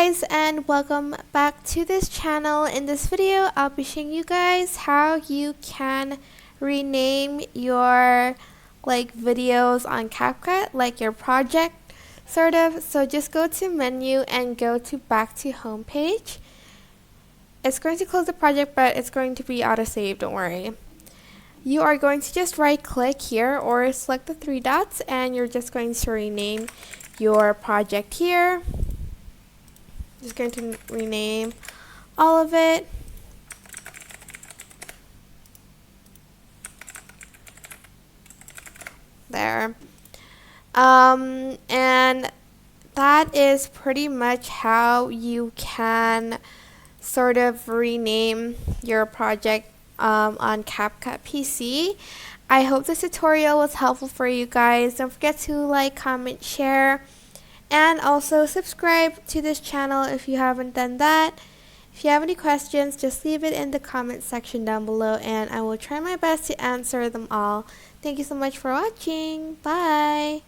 guys, and welcome back to this channel. In this video I'll be showing you guys how you can rename your videos on CapCut, like your project sort of. So just go to menu and go to back to home page. It's going to close the project, but it's going to be auto save, don't worry. You are going to just right click here or select the three dots, and you're just going to rename your project here. Just going to rename all of it. There. And that is pretty much how you can sort of rename your project on CapCut PC. I hope this tutorial was helpful for you guys. Don't forget to like, comment, share, and also subscribe to this channel if you haven't done that. If you have any questions, just leave it in the comment section down below and I will try my best to answer them all. Thank you so much for watching. Bye!